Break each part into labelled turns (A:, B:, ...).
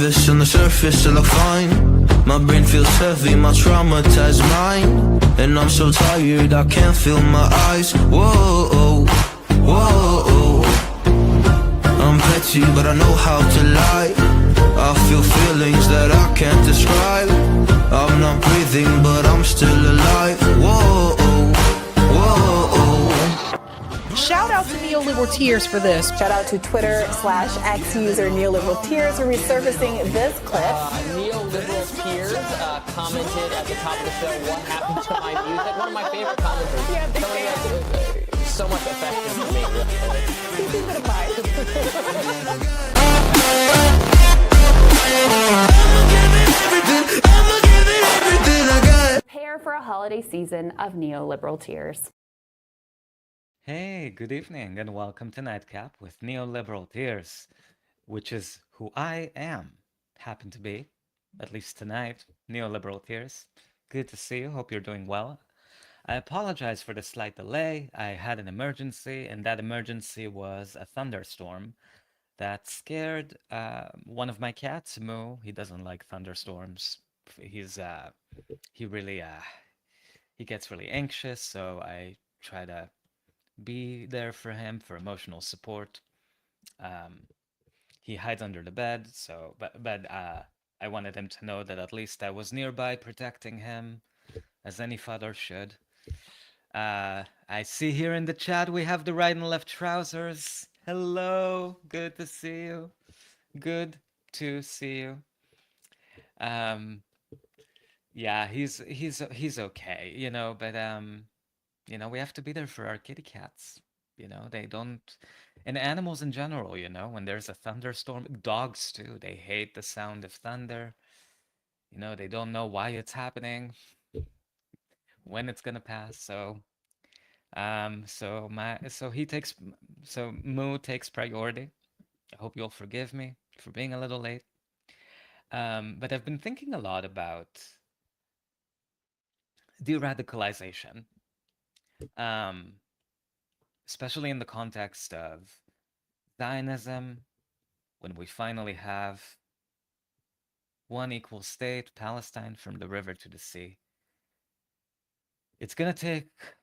A: nervous, on the surface I look fine. My brain feels heavy, my traumatized mind. And I'm so tired, I can't feel my eyes. Whoa, whoa. I'm petty, but I know how to lie. I feel feelings that I can't describe. I'm not breathing, but I'm still alive. Whoa, whoa.
B: Shout out to Neoliberal Tears for this.
C: Shout out to Twitter/X user Neoliberal Tears for resurfacing this clip.
D: Neoliberal Tears commented at the top of the show, "What happened to my music?" One of my favorite commenters.
C: Yeah, big
D: Somebody
C: fan.
D: has so much affection for me.
C: Keep it in mind. Prepare for a holiday season of Neoliberal Tears.
E: Hey, good evening, and welcome to Nightcap with Neoliberal Tears, which is who I am. Happen to be, at least tonight, Neoliberal Tears. Good to see you. Hope you're doing well. I apologize for the slight delay. I had an emergency, and that emergency was a thunderstorm that scared one of my cats, Moo. He doesn't like thunderstorms. He really he gets really anxious, so I try to be there for him for emotional support. He hides under the bed, so but I wanted him to know that at least I was nearby protecting him, as any father should. I see here in the chat we have the right and left trousers. Hello, good to see you. Good to see you. Yeah, he's okay, but we have to be there for our kitty cats. They don't, and animals in general, when there's a thunderstorm, dogs too, they hate the sound of thunder. They don't know why it's happening, when it's gonna pass. So Moo takes priority. I hope you'll forgive me for being a little late. But I've been thinking a lot about de-radicalization, especially in the context of Zionism, when we finally have one equal state, Palestine, from the river to the sea. It's going to take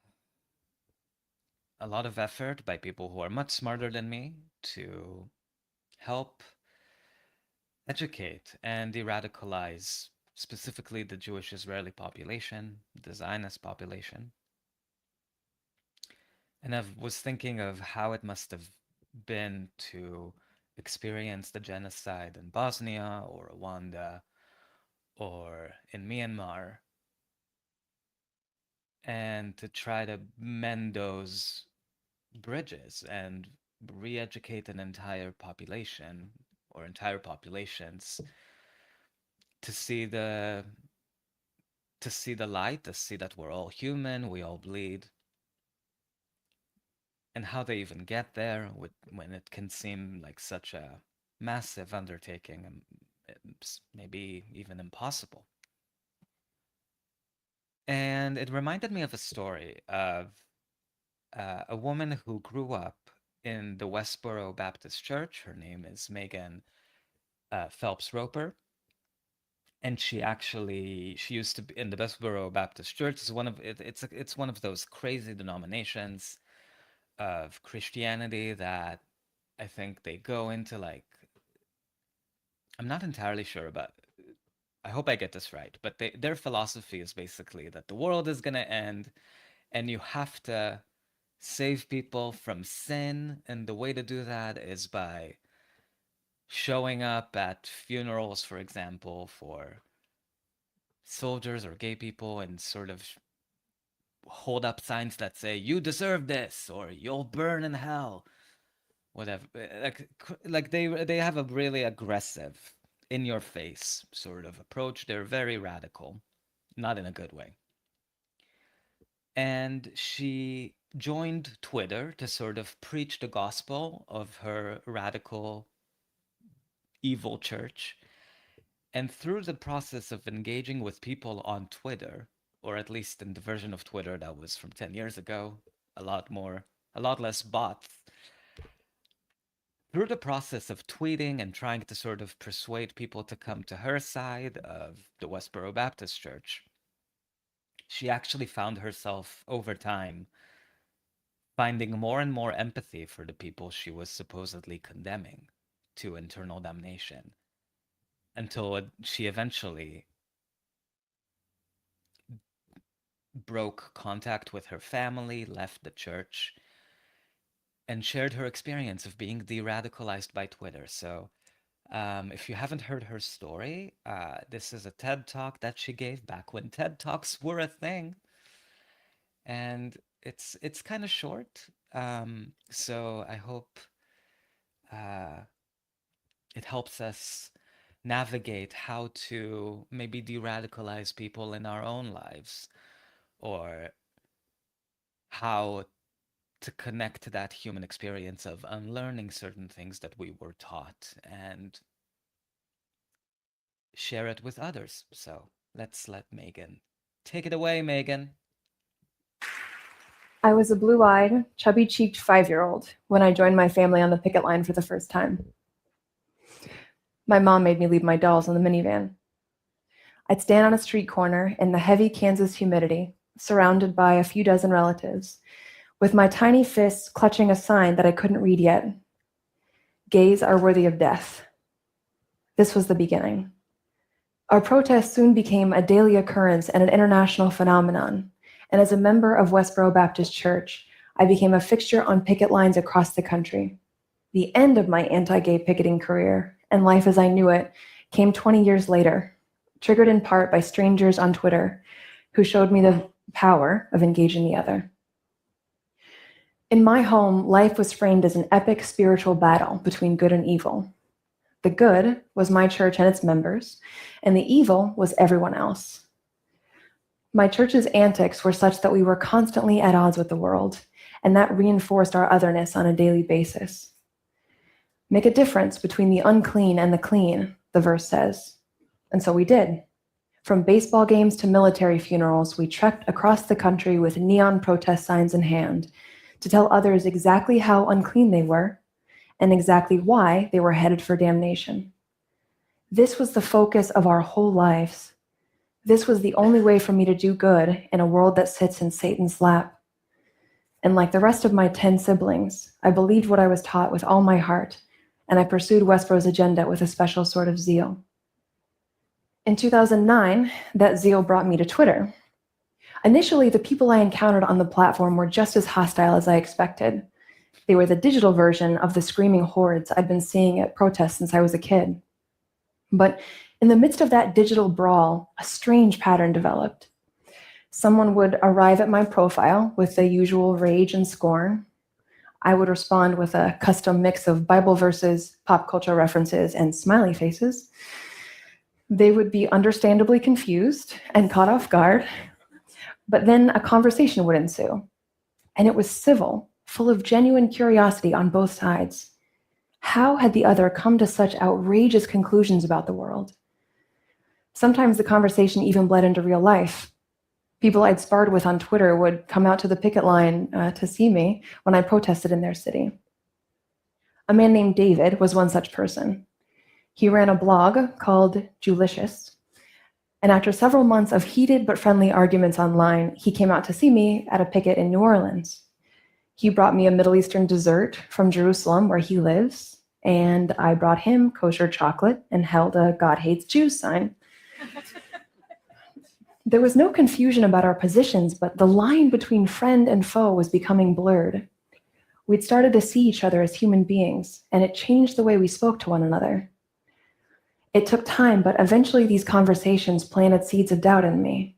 E: a lot of effort by people who are much smarter than me to help educate and de-radicalize specifically the Jewish Israeli population, the Zionist population. And I was thinking of how it must have been to experience the genocide in Bosnia or Rwanda or in Myanmar, and to try to mend those bridges and re-educate an entire population or entire populations to see the light, to see that we're all human, we all bleed, and how they even get there when it can seem like such a massive undertaking and maybe even impossible. And it reminded me of a story of a woman who grew up in the Westboro Baptist Church. Her name is Megan Phelps Roper. And she used to be in the Westboro Baptist Church. It's one of those crazy denominations of Christianity that I think they go into, like, I'm not entirely sure about, I hope I get this right, but their philosophy is basically that the world is going to end and you have to save people from sin, and the way to do that is by showing up at funerals, for example, for soldiers or gay people, and sort of hold up signs that say, "You deserve this," or "You'll burn in hell," whatever. Like they have a really aggressive, in your face sort of approach. They're very radical, not in a good way. And she joined Twitter to sort of preach the gospel of her radical, evil church. And through the process of engaging with people on Twitter, or at least in the version of Twitter that was from 10 years ago, a lot less bots, through the process of tweeting and trying to sort of persuade people to come to her side of the Westboro Baptist Church, she actually found herself over time finding more and more empathy for the people she was supposedly condemning to eternal damnation, until she eventually broke contact with her family, left the church, and shared her experience of being de-radicalized by Twitter. So if you haven't heard her story, this is a TED Talk that she gave back when TED Talks were a thing. And it's kind of short. So I hope it helps us navigate how to maybe de-radicalize people in our own lives, or how to connect to that human experience of unlearning certain things that we were taught and share it with others. So let's let Megan take it away, Megan.
F: I was a blue-eyed, chubby-cheeked 5-year-old when I joined my family on the picket line for the first time. My mom made me leave my dolls in the minivan. I'd stand on a street corner in the heavy Kansas humidity, surrounded by a few dozen relatives, with my tiny fists clutching a sign that I couldn't read yet. Gays are worthy of death. This was the beginning. Our protest soon became a daily occurrence and an international phenomenon. And as a member of Westboro Baptist Church, I became a fixture on picket lines across the country. The end of my anti-gay picketing career and life as I knew it came 20 years later, triggered in part by strangers on Twitter who showed me the power of engaging the other. In my home, life was framed as an epic spiritual battle between good and evil. The good was my church and its members, and the evil was everyone else. My church's antics were such that we were constantly at odds with the world, and that reinforced our otherness on a daily basis. Make a difference between the unclean and the clean, the verse says. And so we did. From baseball games to military funerals, we trekked across the country with neon protest signs in hand to tell others exactly how unclean they were and exactly why they were headed for damnation. This was the focus of our whole lives. This was the only way for me to do good in a world that sits in Satan's lap. And like the rest of my 10 siblings, I believed what I was taught with all my heart, and I pursued Westboro's agenda with a special sort of zeal. In 2009, that zeal brought me to Twitter. Initially, the people I encountered on the platform were just as hostile as I expected. They were the digital version of the screaming hordes I'd been seeing at protests since I was a kid. But in the midst of that digital brawl, a strange pattern developed. Someone would arrive at my profile with the usual rage and scorn. I would respond with a custom mix of Bible verses, pop culture references, and smiley faces. They would be understandably confused and caught off guard, but then a conversation would ensue. And it was civil, full of genuine curiosity on both sides. How had the other come to such outrageous conclusions about the world? Sometimes the conversation even bled into real life. People I'd sparred with on Twitter would come out to the picket line to see me when I protested in their city. A man named David was one such person. He ran a blog called Julicious, and after several months of heated but friendly arguments online, he came out to see me at a picket in New Orleans. He brought me a Middle Eastern dessert from Jerusalem, where he lives, and I brought him kosher chocolate and held a God hates Jews sign. There was no confusion about our positions, but the line between friend and foe was becoming blurred. We'd started to see each other as human beings, and it changed the way we spoke to one another. It took time, but eventually these conversations planted seeds of doubt in me.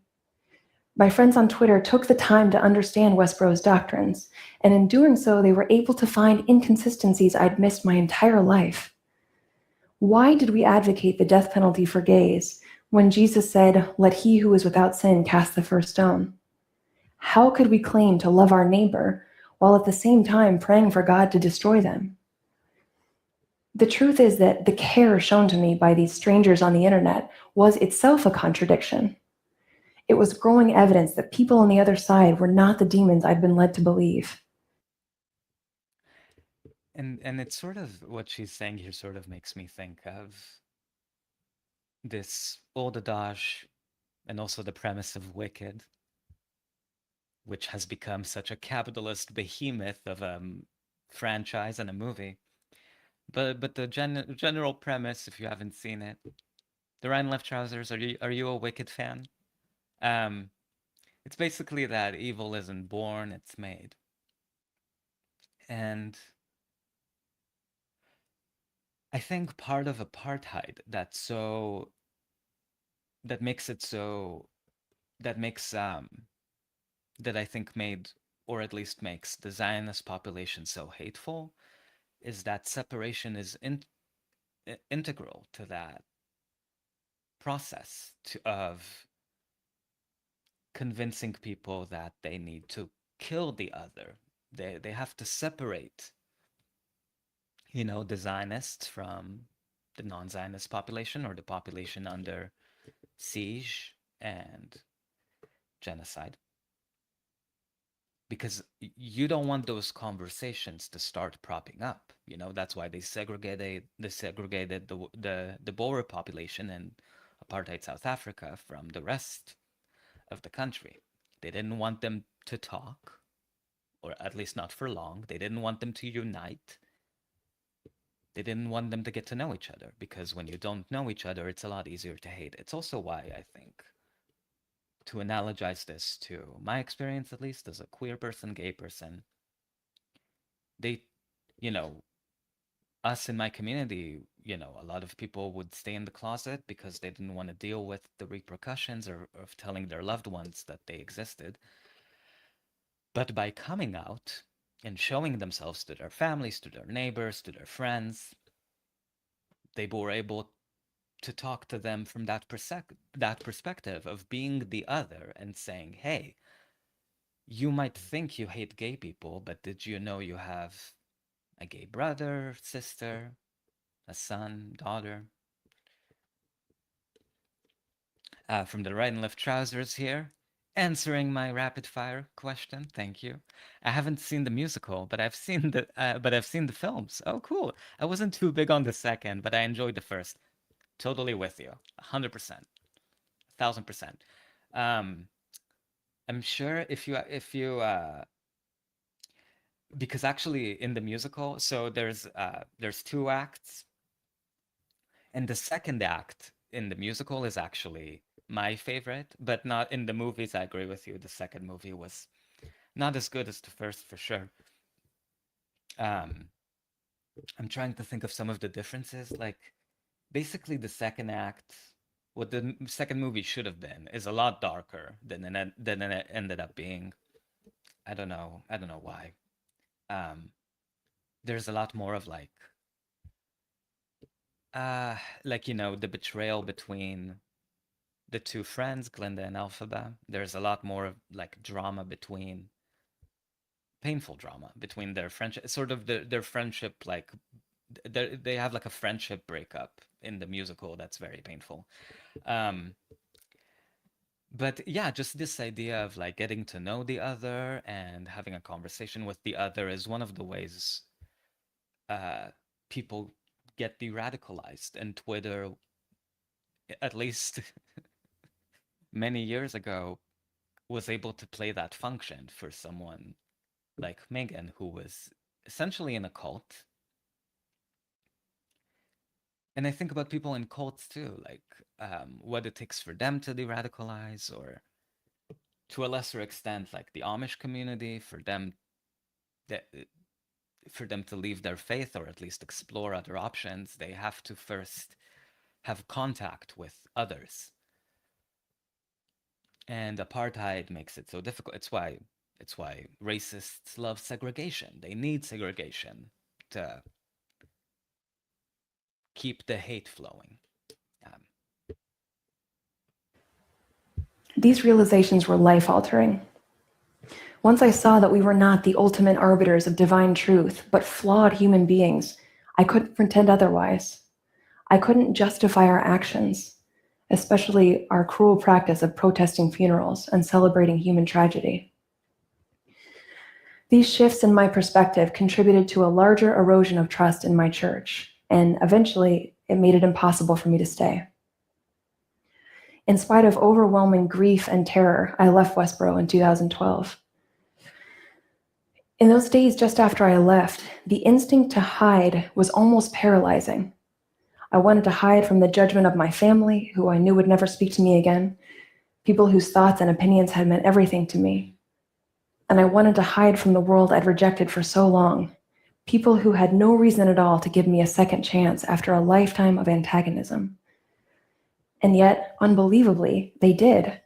F: My friends on Twitter took the time to understand Westboro's doctrines, and in doing so, they were able to find inconsistencies I'd missed my entire life. Why did we advocate the death penalty for gays when Jesus said, "Let he who is without sin cast the first stone"? How could we claim to love our neighbor while at the same time praying for God to destroy them? The truth is that the care shown to me by these strangers on the internet was itself a contradiction. It was growing evidence that people on the other side were not the demons I'd been led to believe.
E: And it's sort of what she's saying here sort of makes me think of this old adage and also the premise of Wicked, which has become such a capitalist behemoth of a franchise and a movie. But the general premise, if you haven't seen it, the Right and Left Trousers, are you a Wicked fan? It's basically that evil isn't born, it's made. And I think part of apartheid that makes it so that makes that I think made, or at least makes, the Zionist population so hateful is that separation is integral to that process of convincing people that they need to kill the other. They have to separate, the Zionists from the non-Zionist population, or the population under siege and genocide. Because you don't want those conversations to start propping up. That's why they segregated the Boer population in apartheid South Africa from the rest of the country. They didn't want them to talk, or at least not for long. They didn't want them to unite. They didn't want them to get to know each other, because when you don't know each other, it's a lot easier to hate. It's also why I think, to analogize this to my experience, at least as a queer person, gay person, they, us in my community, a lot of people would stay in the closet because they didn't want to deal with the repercussions of telling their loved ones that they existed. But by coming out and showing themselves to their families, to their neighbors, to their friends, they were able to talk to them from that perspective of being the other and saying, hey, you might think you hate gay people, but did you know you have a gay brother, sister, a son, daughter? From the Right and Left Trousers here, answering my rapid fire question. Thank you. I haven't seen the musical, but I've seen the films. Oh, cool. I wasn't too big on the second, but I enjoyed the first. Totally with you. 100%. 1000%. I'm sure if you because actually in the musical, so there's 2 acts, and the second act in the musical is actually my favorite, but not in the movies. I agree with you. The second movie was not as good as the first, for sure. I'm trying to think of some of the differences. Like, basically, the second act, what the second movie should have been, is a lot darker than it ended up being. I don't know why. There's a lot more of like the betrayal between the 2 friends, Glinda and Elphaba. There's a lot more of like painful drama between their friendship, sort of their friendship, like they have like a friendship breakup in the musical that's very painful. But yeah, just this idea of like getting to know the other and having a conversation with the other is one of the ways people get de-radicalized. And Twitter, at least many years ago, was able to play that function for someone like Megan, who was essentially in a cult. And I think about people in cults too, like what it takes for them to de-radicalize, or to a lesser extent, like the Amish community, for them to leave their faith, or at least explore other options, they have to first have contact with others. And apartheid makes it so difficult. It's why racists love segregation. They need segregation to keep the hate flowing.
F: These realizations were life-altering. Once I saw that we were not the ultimate arbiters of divine truth, but flawed human beings, I couldn't pretend otherwise. I couldn't justify our actions, especially our cruel practice of protesting funerals and celebrating human tragedy. These shifts in my perspective contributed to a larger erosion of trust in my church, and eventually it made it impossible for me to stay. In spite of overwhelming grief and terror, I left Westboro in 2012. In those days just after I left, the instinct to hide was almost paralyzing. I wanted to hide from the judgment of my family, who I knew would never speak to me again, people whose thoughts and opinions had meant everything to me. And I wanted to hide from the world I'd rejected for so long, people who had no reason at all to give me a second chance after a lifetime of antagonism. And yet, unbelievably, they did.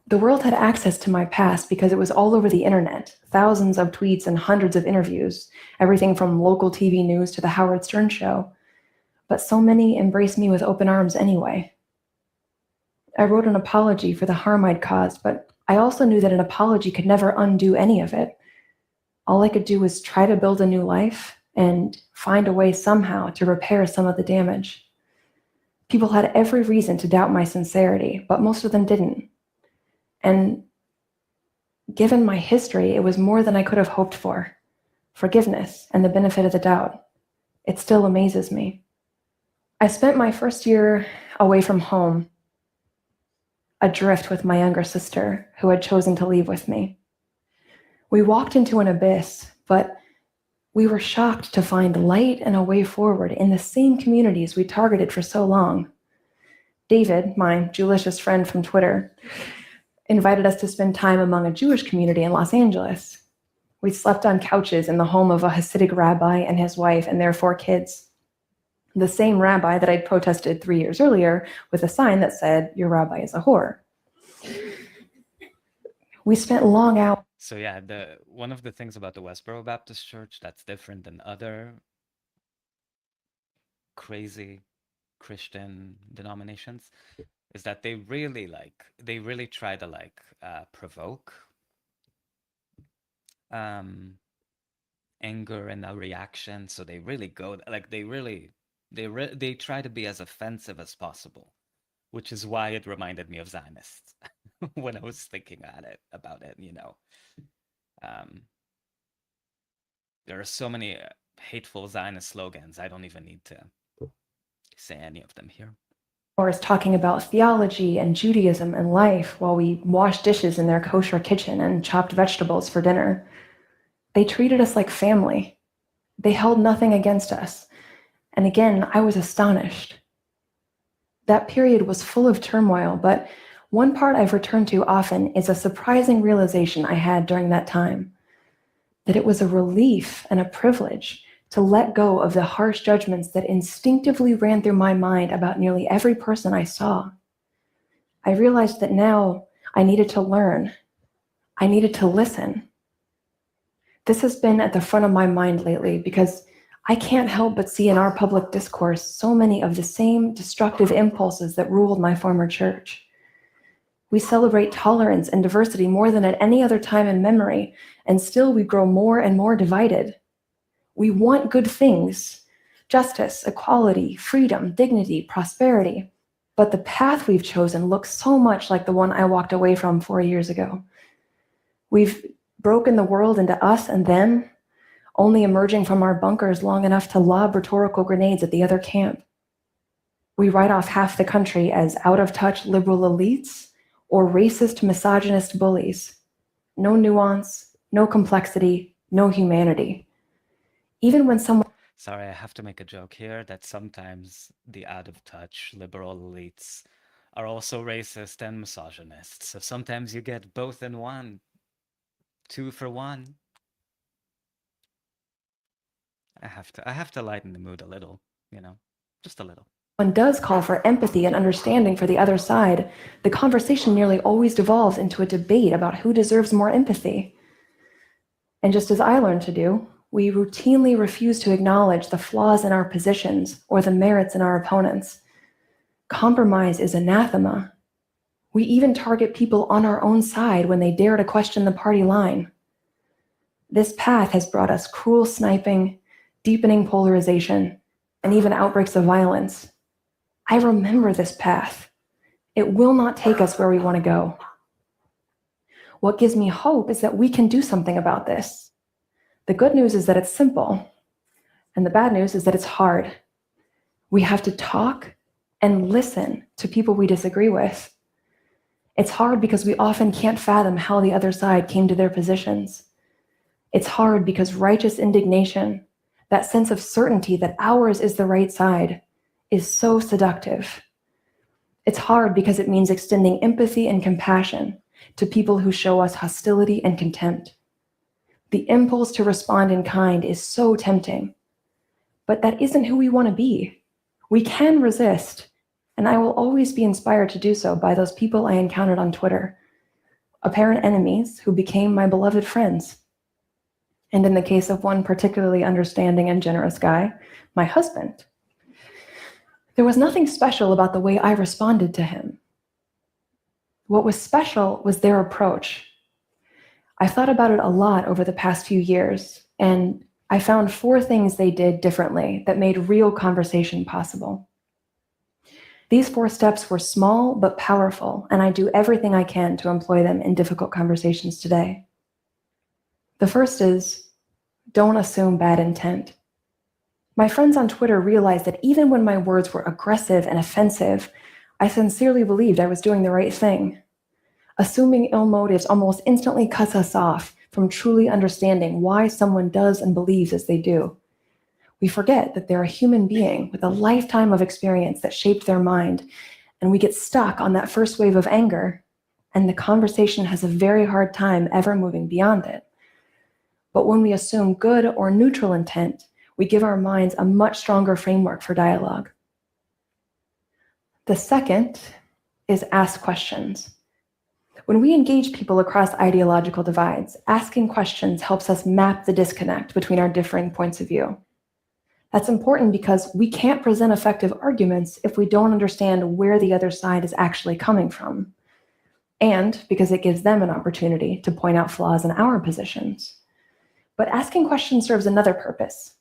F: The world had access to my past because it was all over the internet, thousands of tweets and hundreds of interviews, everything from local TV news to the Howard Stern show. But so many embraced me with open arms anyway. I wrote an apology for the harm I'd caused, but I also knew that an apology could never undo any of it. All I could do was try to build a new life and find a way somehow to repair some of the damage. People had every reason to doubt my sincerity, but most of them didn't. And given my history, it was more than I could have hoped for. Forgiveness and the benefit of the doubt. It still amazes me. I spent my first year away from home, adrift with my younger sister, who had chosen to leave with me. We walked into an abyss, but we were shocked to find light and a way forward in the same communities we targeted for so long. David, my Jewishest friend from Twitter, invited us to spend time among a Jewish community in Los Angeles. We slept on couches in the home of a Hasidic rabbi and his wife and their 4 kids. The same rabbi that I'd protested 3 years earlier with a sign that said, "Your rabbi is a whore." We spent long hours.
E: So yeah, one of the things about the Westboro Baptist Church that's different than other crazy Christian denominations is that they really try to provoke anger and a reaction. So they really go they try to be as offensive as possible, which is why it reminded me of Zionists when I was thinking about it. There are so many hateful Zionist slogans. I don't even need to say any of them here.
F: Or is talking about theology and Judaism and life while we washed dishes in their kosher kitchen and chopped vegetables for dinner. They treated us like family. They held nothing against us. And again, I was astonished. That period was full of turmoil, but one part I've returned to often is a surprising realization I had during that time, that it was a relief and a privilege to let go of the harsh judgments that instinctively ran through my mind about nearly every person I saw. I realized that now I needed to learn. I needed to listen. This has been at the front of my mind lately because I can't help but see in our public discourse so many of the same destructive impulses that ruled my former church. We celebrate tolerance and diversity more than at any other time in memory, and still we grow more and more divided. We want good things, justice, equality, freedom, dignity, prosperity, but the path we've chosen looks so much like the one I walked away from 4 years ago. We've broken the world into us and them, only emerging from our bunkers long enough to lob rhetorical grenades at the other camp. We write off half the country as out-of-touch liberal elites or racist, misogynist bullies. No nuance, no complexity, no humanity. Even when someone...
E: Sorry, I have to make a joke here that sometimes the out-of-touch liberal elites are also racist and misogynist. So sometimes you get both in one. 2 for 1. I have to lighten the mood a little, just a little.
F: One does call for empathy and understanding for the other side, the conversation nearly always devolves into a debate about who deserves more empathy. And just as I learned to do, we routinely refuse to acknowledge the flaws in our positions or the merits in our opponents. Compromise is anathema. We even target people on our own side when they dare to question the party line. This path has brought us cruel sniping, deepening polarization, and even outbreaks of violence. I remember this path. It will not take us where we want to go. What gives me hope is that we can do something about this. The good news is that it's simple, and the bad news is that it's hard. We have to talk and listen to people we disagree with. It's hard because we often can't fathom how the other side came to their positions. It's hard because righteous indignation, that sense of certainty that ours is the right side, is so seductive. It's hard because it means extending empathy and compassion to people who show us hostility and contempt. The impulse to respond in kind is so tempting, but that isn't who we want to be. We can resist, and I will always be inspired to do so by those people I encountered on Twitter, apparent enemies who became my beloved friends. And in the case of one particularly understanding and generous guy, my husband, there was nothing special about the way I responded to him. What was special was their approach. I thought about it a lot over the past few years, and I found 4 things they did differently that made real conversation possible. These 4 steps were small but powerful, and I do everything I can to employ them in difficult conversations today. The first is, don't assume bad intent. My friends on Twitter realized that even when my words were aggressive and offensive, I sincerely believed I was doing the right thing. Assuming ill motives almost instantly cuts us off from truly understanding why someone does and believes as they do. We forget that they're a human being with a lifetime of experience that shaped their mind, and we get stuck on that first wave of anger, and the conversation has a very hard time ever moving beyond it. But when we assume good or neutral intent, we give our minds a much stronger framework for dialogue. The second is ask questions. When we engage people across ideological divides, asking questions helps us map the disconnect between our differing points of view. That's important because we can't present effective arguments if we don't understand where the other side is actually coming from, and because it gives them an opportunity to point out flaws in our positions. But asking questions serves another purpose.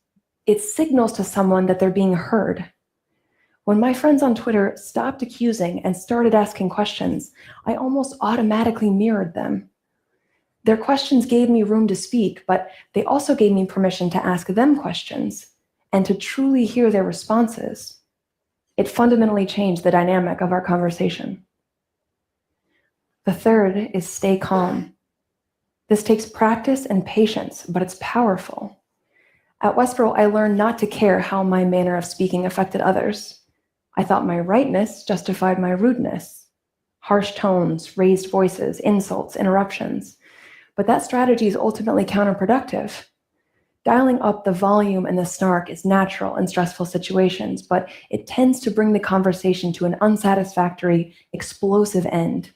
F: It signals to someone that they're being heard. When my friends on Twitter stopped accusing and started asking questions, I almost automatically mirrored them. Their questions gave me room to speak, but they also gave me permission to ask them questions and to truly hear their responses. It fundamentally changed the dynamic of our conversation. The third is stay calm. This takes practice and patience, but it's powerful. At Westboro, I learned not to care how my manner of speaking affected others. I thought my rightness justified my rudeness. Harsh tones, raised voices, insults, interruptions. But that strategy is ultimately counterproductive. Dialing up the volume and the snark is natural in stressful situations, but it tends to bring the conversation to an unsatisfactory, explosive end.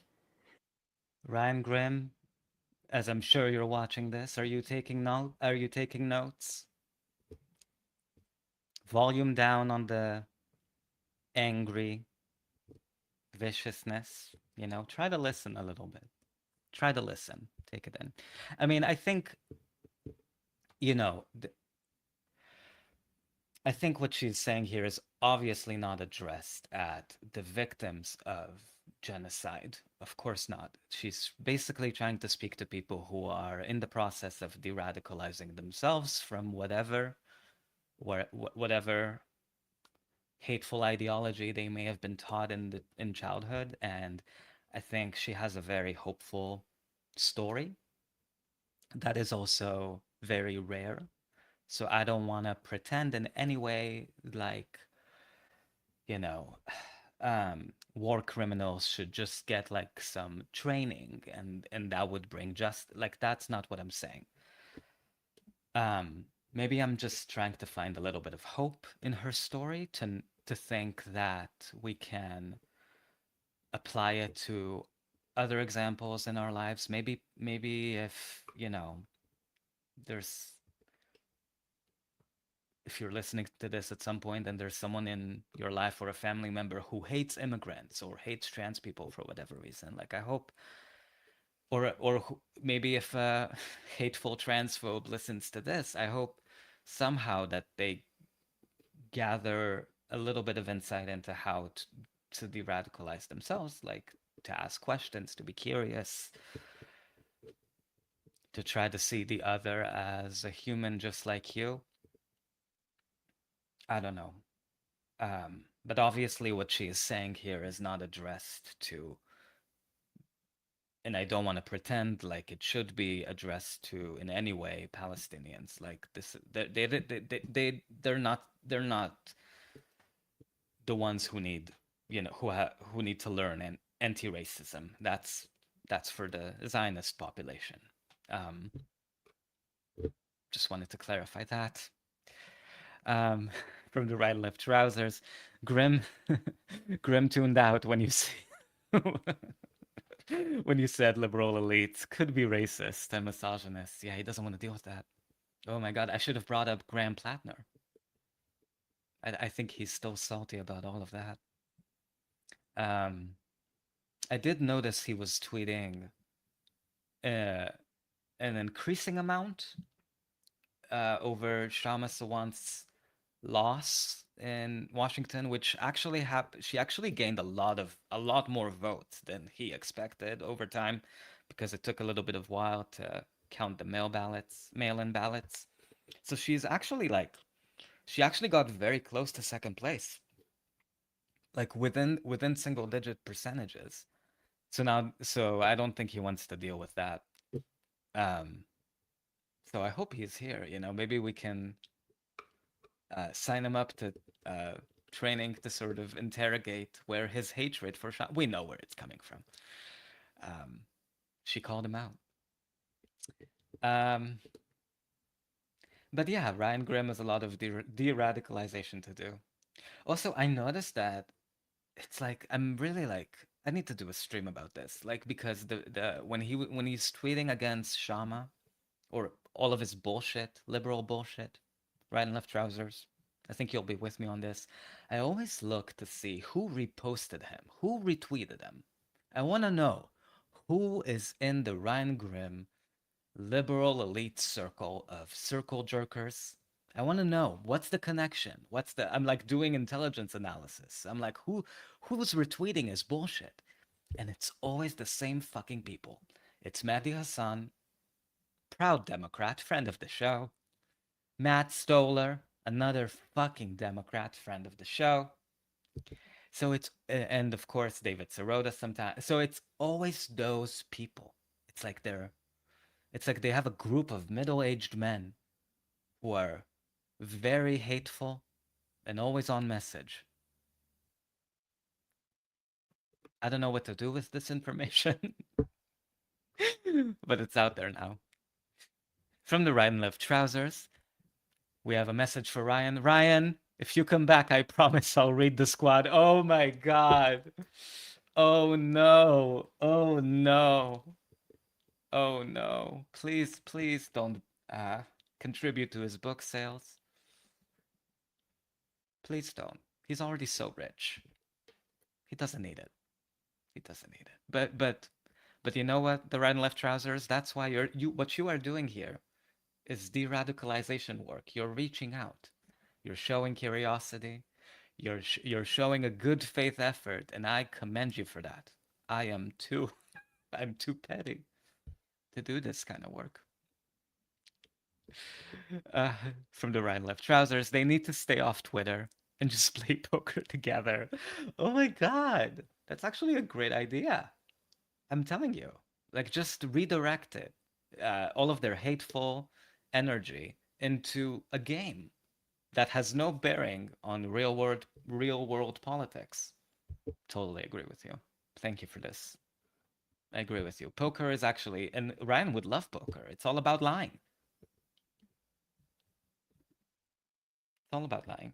E: Ryan Grimm, as I'm sure you're watching this, are you taking notes? Volume down on the angry viciousness, try to listen a little bit. Try to listen, take it in. I mean, I think, I think what she's saying here is obviously not addressed at the victims of genocide. Of course not. She's basically trying to speak to people who are in the process of de-radicalizing themselves from whatever hateful ideology they may have been taught in childhood. And I think she has a very hopeful story that is also very rare. So I don't want to pretend in any way like, war criminals should just get like some training and that would bring just like, that's not what I'm saying. Maybe I'm just trying to find a little bit of hope in her story to think that we can apply it to other examples in our lives. Maybe if, there's if you're listening to this at some point and there's someone in your life or a family member who hates immigrants or hates trans people for whatever reason, like I hope, maybe if a hateful transphobe listens to this, I hope somehow that they gather a little bit of insight into how to de-radicalize themselves, like to ask questions, to be curious, to try to see the other as a human just like you. I don't know. But obviously what she is saying here is not addressed to, and I don't want to pretend like it should be addressed to in any way Palestinians. Like this, they're not the ones who need, who need to learn and anti-racism. That's for the Zionist population. Just wanted to clarify that. From the right and left trousers, Grim, Grim tuned out when you see when you said liberal elites could be racist and misogynist. Yeah, he doesn't want to deal with that. Oh my God, I should have brought up Graham Plattner. I think he's still salty about all of that. I did notice he was tweeting an increasing amount over Shama Sawant's loss in Washington, which actually she actually gained a lot more votes than he expected over time, because it took a little bit of while to count the mail-in ballots. So she's actually she actually got very close to second place, like within single-digit percentages. So I don't think he wants to deal with that. So I hope he's here. Maybe we can sign him up to training to sort of interrogate where his hatred for we know where it's coming from. She called him out. But yeah, Ryan Grimm has a lot of de-radicalization to do. Also, I noticed that it's like I'm really I need to do a stream about this, because when he's tweeting against Shama or all of his bullshit, liberal bullshit, right and left trousers, I think you'll be with me on this. I always look to see who reposted him, who retweeted him. I want to know who is in the Ryan Grimm liberal elite circle of circle jerkers. I want to know what's the connection. I'm doing intelligence analysis. I'm like, who's retweeting his bullshit? And it's always the same fucking people. It's Mehdi Hassan, proud Democrat, friend of the show. Matt Stoller, another fucking Democrat, friend of the show. So and of course David Sirota sometimes. So it's always those people. It's like they have a group of middle-aged men who are very hateful and always on message. I don't know what to do with this information, but it's out there now. From the right and left trousers, we have a message for Ryan. Ryan, if you come back, I promise I'll read the squad. Oh my God. Oh no. Oh no. Oh no. Please, please don't contribute to his book sales. Please don't. He's already so rich. He doesn't need it. He doesn't need it. But you know what? The right and left trousers, that's why what you are doing here is de-radicalization work. You're reaching out. You're showing curiosity. You're showing a good faith effort, and I commend you for that. I'm too petty to do this kind of work. From the right and left trousers, they need to stay off Twitter and just play poker together. Oh my God, that's actually a great idea. I'm telling you, just redirect it, all of their hateful energy into a game that has no bearing on real world politics. Totally agree with you. Thank you for this. I agree with you. Poker is actually, and Ryan would love poker. It's all about lying. It's all about lying.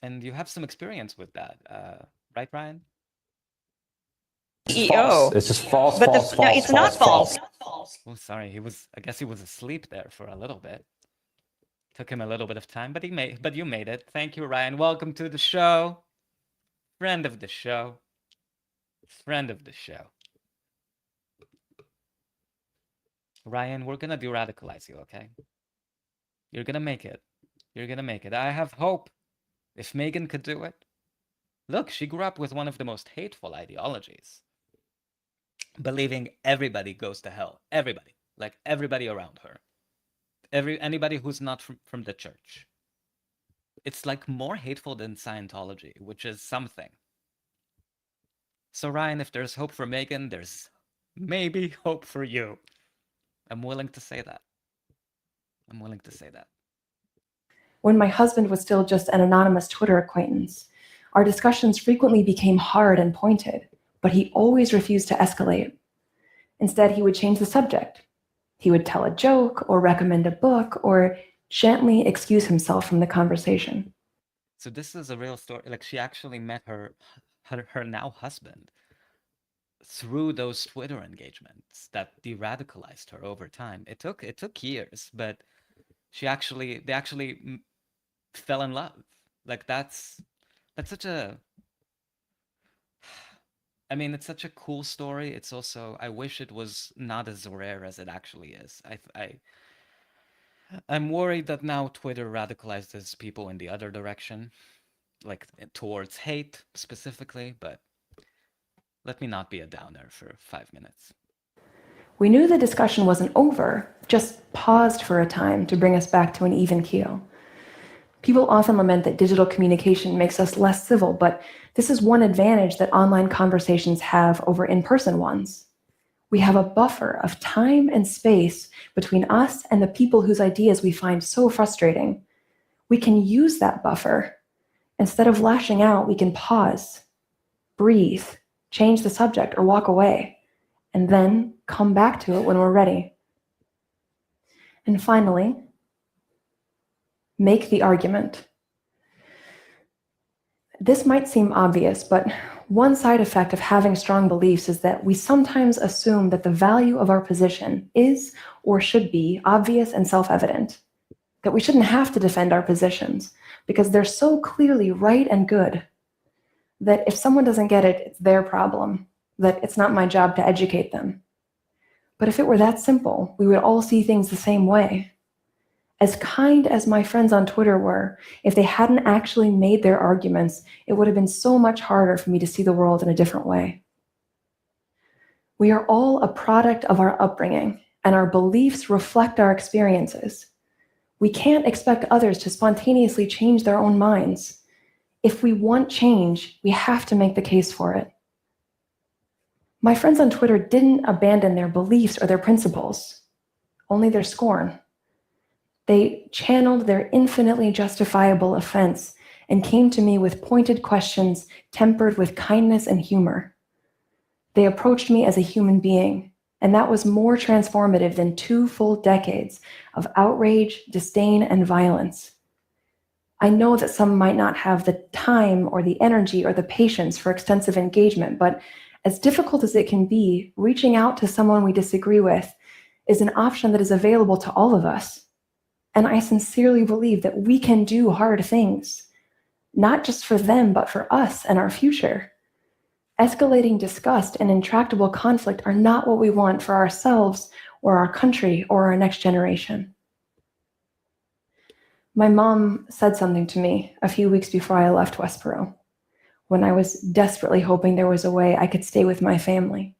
E: And you have some experience with that, right, Ryan?
G: False. It's just false,
H: But
G: false,
H: no,
G: false,
H: it's not false.
E: Oh, sorry. I guess he was asleep there for a little bit. Took him a little bit of time, but you made it. Thank you, Ryan. Welcome to the show. Friend of the show. Friend of the show. Ryan, we're gonna de-radicalize you, okay? You're gonna make it. You're gonna make it. I have hope. If Megan could do it. Look, she grew up with one of the most hateful ideologies. believing everybody goes to hell. Everybody. Like everybody around her. Anybody who's not from the church. It's like more hateful than Scientology, which is something. So Ryan, if there's hope for Megan, there's maybe hope for you. I'm willing to say that. I'm willing to say that.
F: When my husband was still just an anonymous Twitter acquaintance, our discussions frequently became hard and pointed, but he always refused to escalate. Instead, he would change the subject. He would tell a joke or recommend a book or gently excuse himself from the conversation.
E: So this is a real story. Like she actually met her now husband through those Twitter engagements that de-radicalized her over time. It took years, but they actually fell in love. Like that's such a, I mean, it's such a cool story. It's also, I wish it was not as rare as it actually is. I'm worried that now Twitter radicalizes people in the other direction, like towards hate specifically, but let me not be a downer for 5 minutes.
F: We knew the discussion wasn't over, just paused for a time to bring us back to an even keel. People often lament that digital communication makes us less civil, but this is one advantage that online conversations have over in-person ones. We have a buffer of time and space between us and the people whose ideas we find so frustrating. We can use that buffer. Instead of lashing out, we can pause, breathe, change the subject, or walk away, and then come back to it when we're ready. And finally, make the argument. This might seem obvious, but one side effect of having strong beliefs is that we sometimes assume that the value of our position is or should be obvious and self-evident, that we shouldn't have to defend our positions because they're so clearly right and good, that if someone doesn't get it, it's their problem, that it's not my job to educate them. But if it were that simple, we would all see things the same way. As kind as my friends on Twitter were, if they hadn't actually made their arguments, it would have been so much harder for me to see the world in a different way. We are all a product of our upbringing, and our beliefs reflect our experiences. We can't expect others to spontaneously change their own minds. If we want change, we have to make the case for it. My friends on Twitter didn't abandon their beliefs or their principles, only their scorn. They channeled their infinitely justifiable offense and came to me with pointed questions tempered with kindness and humor. They approached me as a human being, and that was more transformative than 2 full decades of outrage, disdain, and violence. I know that some might not have the time or the energy or the patience for extensive engagement, but as difficult as it can be, reaching out to someone we disagree with is an option that is available to all of us. And I sincerely believe that we can do hard things, not just for them, but for us and our future. Escalating disgust and intractable conflict are not what we want for ourselves or our country or our next generation. My mom said something to me a few weeks before I left Westboro, when I was desperately hoping there was a way I could stay with my family.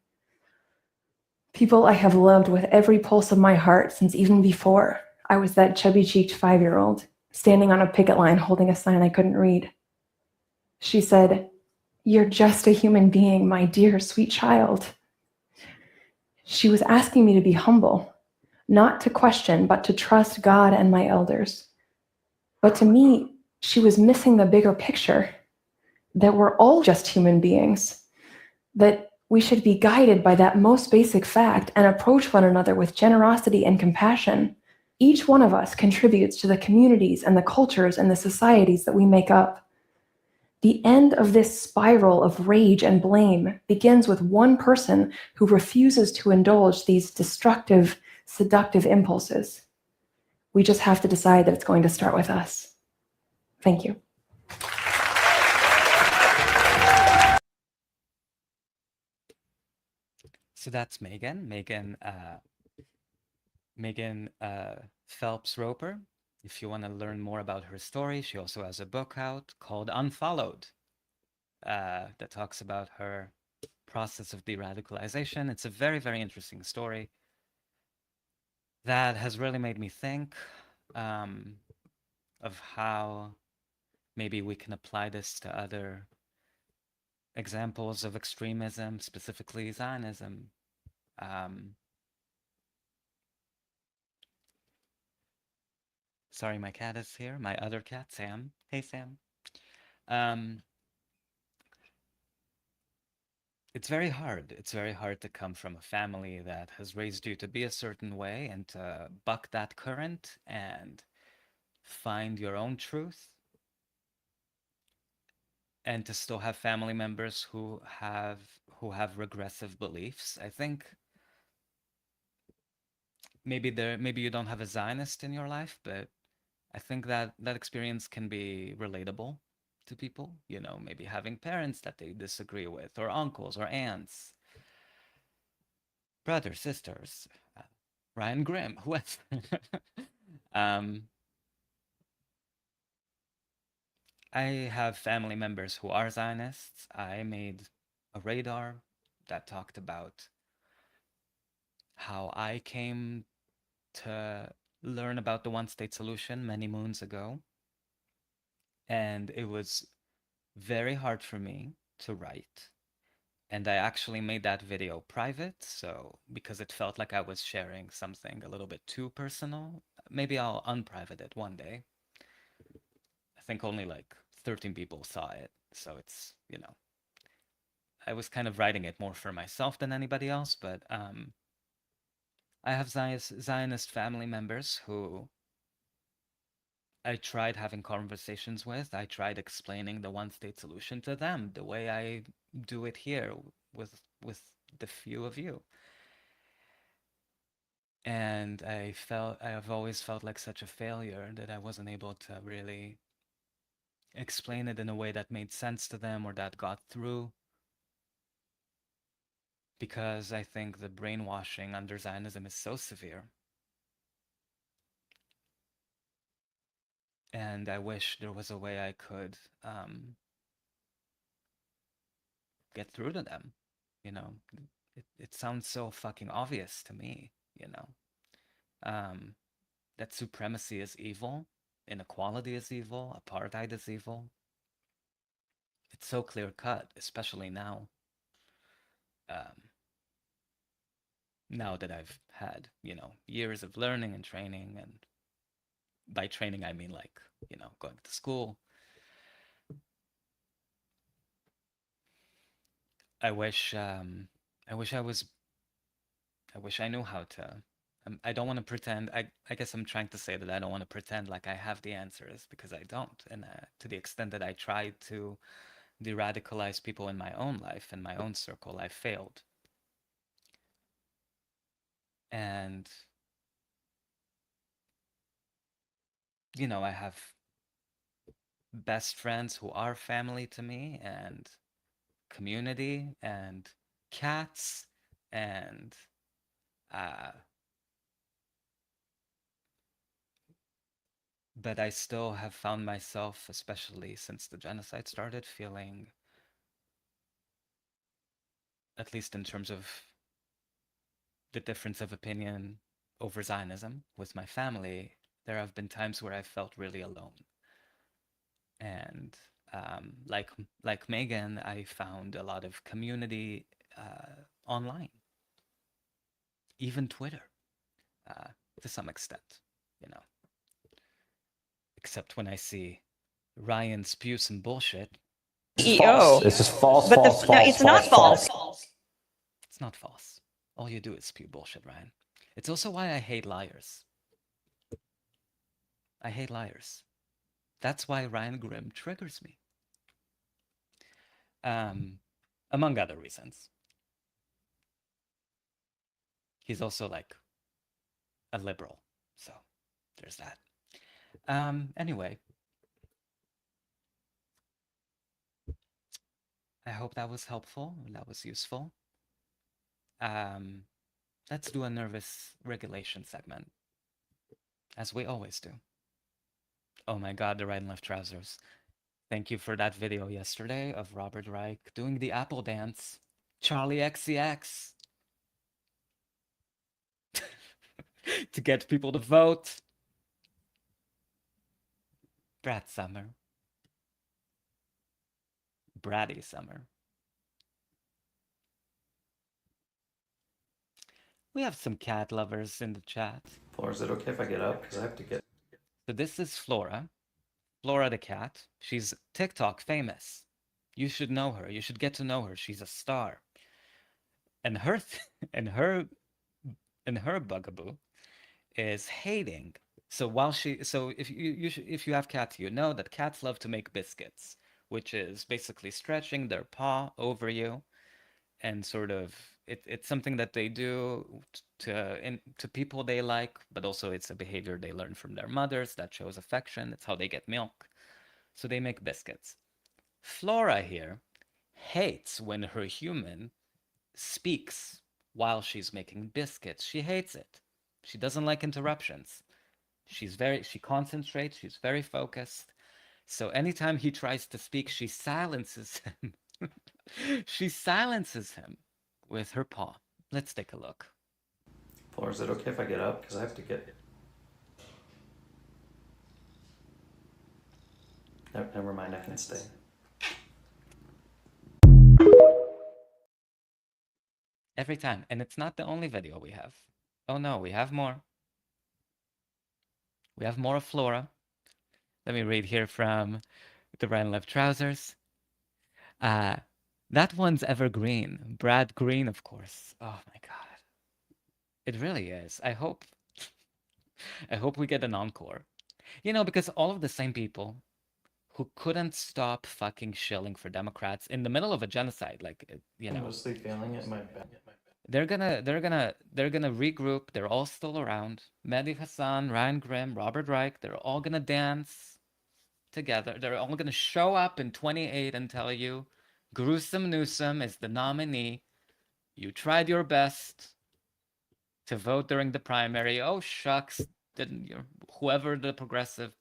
F: People I have loved with every pulse of my heart since even before I was that chubby-cheeked 5-year-old standing on a picket line holding a sign I couldn't read. She said, "You're just a human being, my dear, sweet child." She was asking me to be humble, not to question, but to trust God and my elders. But to me, she was missing the bigger picture, that we're all just human beings, that we should be guided by that most basic fact and approach one another with generosity and compassion. Each one of us contributes to the communities and the cultures and the societies that we make up. The end of this spiral of rage and blame begins with one person who refuses to indulge these destructive, seductive impulses. We just have to decide that it's going to start with us. Thank you.
E: So that's Megan. Megan Phelps Roper. If you want to learn more about her story, she also has a book out called Unfollowed that talks about her process of de-radicalization. It's a very, very interesting story that has really made me think of how maybe we can apply this to other examples of extremism, specifically Zionism. Sorry, my cat is here. My other cat, Sam. Hey, Sam. It's very hard. It's very hard to come from a family that has raised you to be a certain way and to buck that current and find your own truth, and to still have family members who have regressive beliefs. I think maybe you don't have a Zionist in your life, but I think that that experience can be relatable to people, you know, maybe having parents that they disagree with, or uncles or aunts, brothers, sisters, Ryan Grimm, whoever. I have family members who are Zionists. I made a radar that talked about how I came to learn about the one-state solution many moons ago. And it was very hard for me to write. And I actually made that video private, so because it felt like I was sharing something a little bit too personal. Maybe I'll unprivate it one day. I think only like 13 people saw it, so it's, you know, I was kind of writing it more for myself than anybody else, but I have Zionist family members who I tried having conversations with. I tried explaining the one-state solution to them the way I do it here with the few of you. And I've always felt like such a failure that I wasn't able to really explain it in a way that made sense to them or that got through. Because I think the brainwashing under Zionism is so severe. And I wish there was a way I could get through to them. You know, it sounds so fucking obvious to me, you know, that supremacy is evil, inequality is evil, apartheid is evil. It's so clear cut, especially now. Now that I've had, you know, years of learning and training, and by training I mean like, you know, going to school. I wish I knew how to. I don't want to pretend. I guess I'm trying to say that I don't want to pretend like I have the answers, because I don't. And to the extent that I tried to de-radicalize people in my own life, in my own circle, I failed. And, you know, I have best friends who are family to me, and community, and cats, and but I still have found myself, especially since the genocide started, feeling, at least in terms of the difference of opinion over Zionism with my family, there have been times where I felt really alone. And like Megan, I found a lot of community online, even Twitter, to some extent, you know. Except when I see Ryan spew some bullshit.
G: False. It's just false,
H: But
G: false,
H: no,
G: false,
H: it's not false.
E: It's not false. All you do is spew bullshit, Ryan. It's also why I hate liars. I hate liars. That's why Ryan Grimm triggers me. Among other reasons. He's also like a liberal, so there's that. Anyway, I hope that was helpful, that was useful. Let's do a nervous regulation segment, as we always do. Oh my god, the right and left trousers. Thank you for that video yesterday of Robert Reich doing the apple dance. Charlie XCX. To get people to vote. Brad Summer. Bratty Summer. We have some cat lovers in the chat.
G: Or is it okay if I get up? Because I have to get...
E: So this is Flora. Flora the cat. She's TikTok famous. You should know her. You should get to know her. She's a star. And her and her bugaboo is hating. So if you have cats, you know that cats love to make biscuits, which is basically stretching their paw over you, and sort of it's something that they do to people they like, but also it's a behavior they learn from their mothers that shows affection. It's how they get milk. So they make biscuits. Flora here hates when her human speaks while she's making biscuits. She hates it. She doesn't like interruptions. She concentrates, she's very focused. So anytime he tries to speak, she silences him. She silences him with her paw. Let's take a look.
G: Or is it okay if I get up? Because I have to get... Never mind, I can stay.
E: Every time. And it's not the only video we have. Oh no, we have more. We have more of Flora. Let me read here from the Right and Left Trousers. That one's evergreen. Brad Green, of course. Oh my god. It really is. I hope we get an encore. You know, because all of the same people who couldn't stop fucking shilling for Democrats in the middle of a genocide, like, you know.
G: I'm mostly feeling it in my back.
E: They're gonna regroup. They're all still around. Mehdi Hassan, Ryan Grimm, Robert Reich. They're all gonna dance together. They're all gonna show up in 28 and tell you, Gruesome Newsom is the nominee. You tried your best to vote during the primary. Oh shucks, didn't you? Whoever the progressive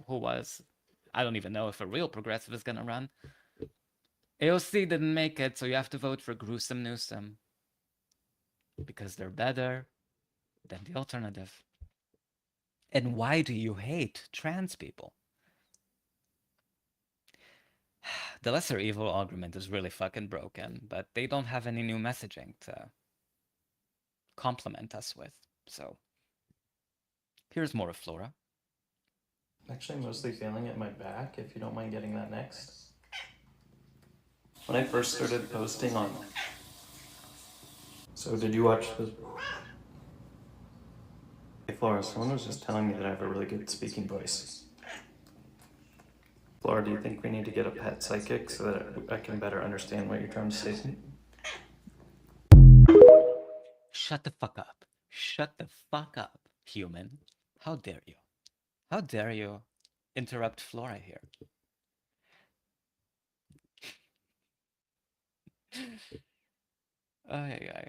E: who was, I don't even know if a real progressive is gonna run. AOC didn't make it, so you have to vote for Gruesome Newsom. Because they're better than the alternative. And why do you hate trans people? The lesser evil argument is really fucking broken, but they don't have any new messaging to compliment us with. So here's more of Flora.
G: I'm actually mostly feeling it in my back, if you don't mind getting that next. When I first started posting on... So did you watch this? Hey Flora, someone was just telling me that I have a really good speaking voice. Flora, do you think we need to get a pet psychic so that I can better understand what you're trying to say to me?
E: Shut the fuck up. Shut the fuck up, human. How dare you? How dare you interrupt Flora here? Ay, ay.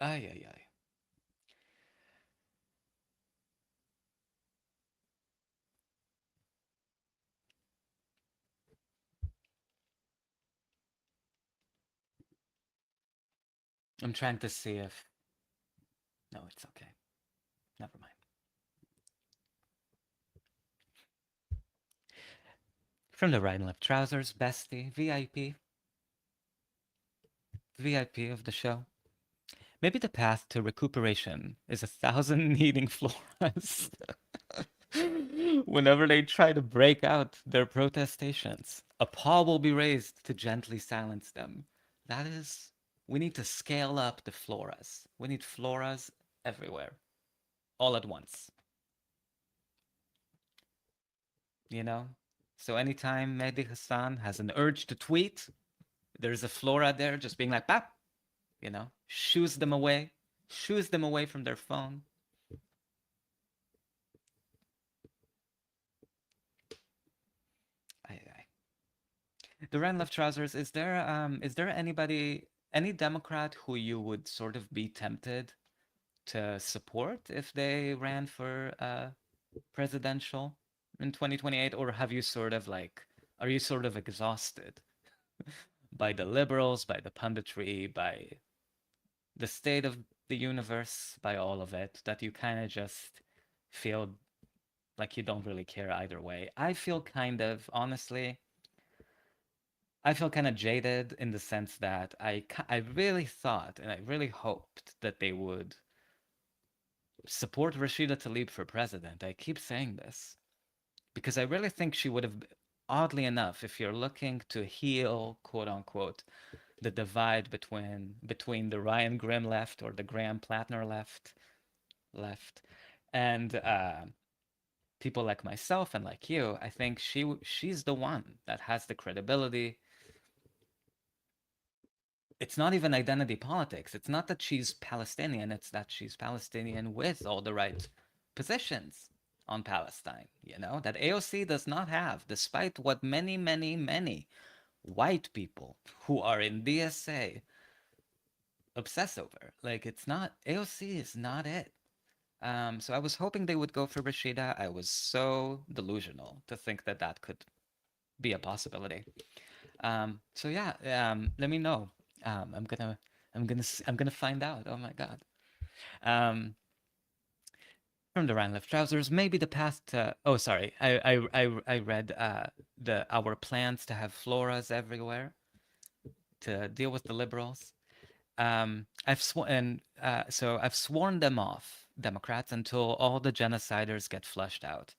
E: Ay, ay, ay. I'm trying to see if... No, it's okay. Never mind. From the Right and Left Trousers, Bestie, VIP. VIP of the show. Maybe the path to recuperation is 1,000 kneading Floras. Whenever they try to break out their protestations, a paw will be raised to gently silence them. That is, we need to scale up the Floras. We need Floras everywhere, all at once. You know? So anytime Mehdi Hassan has an urge to tweet, there's a Flora there just being like, bap, you know, shoos them away from their phone. The Red and Left Trousers, is there anybody, any Democrat who you would sort of be tempted to support if they ran for presidential in 2028, or have you sort of like, are you sort of exhausted by the liberals, by the punditry, by the state of the universe, by all of it, that you kind of just feel like you don't really care either way. I feel kind of, honestly, I feel kind of jaded in the sense that I really thought and I really hoped that they would support Rashida Tlaib for president. I keep saying this because I really think she would have, oddly enough, if you're looking to heal, quote unquote, the divide between the Ryan Grimm left or the Graham Plattner left, and people like myself and like you, I think she's the one that has the credibility. It's not even identity politics. It's not that she's Palestinian. It's that she's Palestinian with all the right positions on Palestine, you know, that AOC does not have, despite what many, many, many white people who are in DSA obsess over. Like, it's not, AOC is not it. So I was hoping they would go for Rashida. I was so delusional to think that that could be a possibility. So yeah, let me know. I'm gonna find out. Oh my God. From the Ryan Left Trousers, maybe the path to. Oh, sorry. I read our plans to have floras everywhere to deal with the liberals. I've sworn them off, Democrats, until all the genociders get flushed out.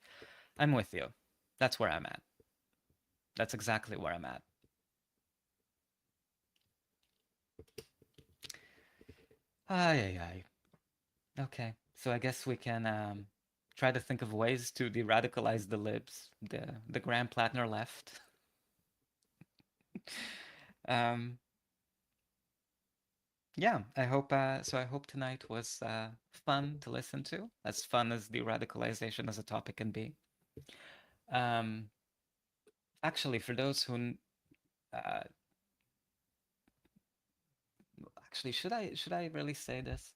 E: I'm with you. That's where I'm at. That's exactly where I'm at. Ay, ay, ay. Okay, so I guess we can try to think of ways to de-radicalize the libs, the Graham Plattner left. Yeah, I hope so. I hope tonight was fun to listen to, as fun as de-radicalization as a topic can be. Actually, for those who actually, should I really say this?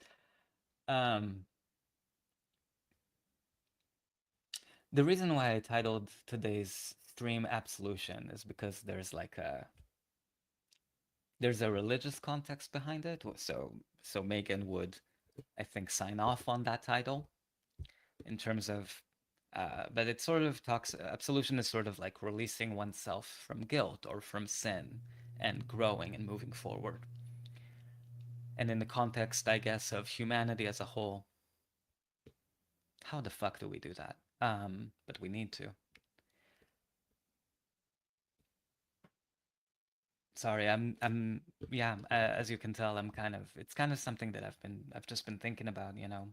E: The reason why I titled today's stream Absolution is because there's a religious context behind it. So Megan would, I think, sign off on that title in terms of, but it sort of talks, absolution is sort of like releasing oneself from guilt or from sin and growing and moving forward. And in the context, I guess, of humanity as a whole, how the fuck do we do that? But we need to. Sorry, yeah, as you can tell, it's kind of something that I've just been thinking about, you know.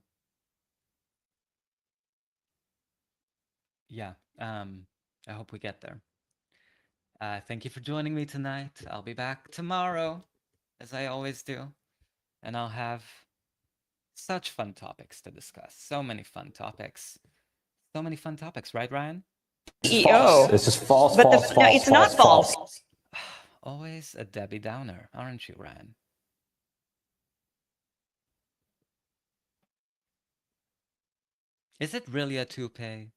E: Yeah, I hope we get there. Thank you for joining me tonight. I'll be back tomorrow, as I always do, and I'll have such fun topics to discuss. So many fun topics. So many fun topics, right, Ryan?
H: CEO.
I: This is false,
H: But
I: false,
H: no,
I: false,
H: it's not false.
E: Always a Debbie Downer, aren't you, Ryan? Is it really a toupee?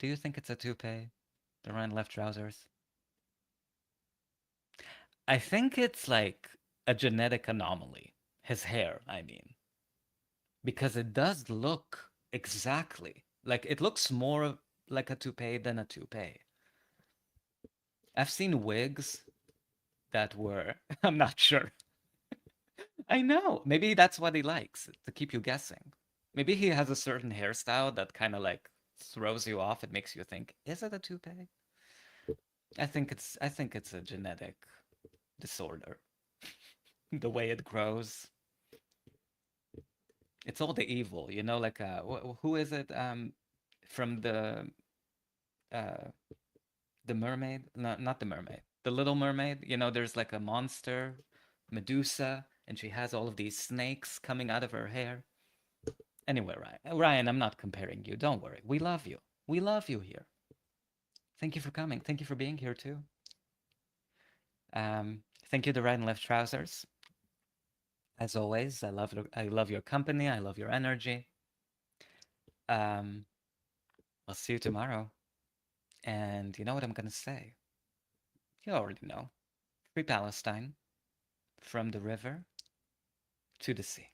E: Do you think it's a toupee? The Ryan Left Trousers? I think it's like a genetic anomaly. His hair, I mean. Because it does look exactly like, it looks more like a toupee than a toupee. I've seen wigs that were, I'm not sure. I know. Maybe that's what he likes, to keep you guessing. Maybe he has a certain hairstyle that kind of like throws you off. It makes you think, is it a toupee? I think it's a genetic disorder. The way it grows. It's all the evil, you know, like who is it from the mermaid? No, not the mermaid. The Little Mermaid, you know, there's like a monster, Medusa, and she has all of these snakes coming out of her hair. Anyway, Ryan, I'm not comparing you. Don't worry. We love you. We love you here. Thank you for coming. Thank you for being here too. Thank you to Right and Left Trousers. As always, I love your company. I love your energy. I'll see you tomorrow. And you know what I'm gonna say? You already know. Free Palestine, from the river to the sea.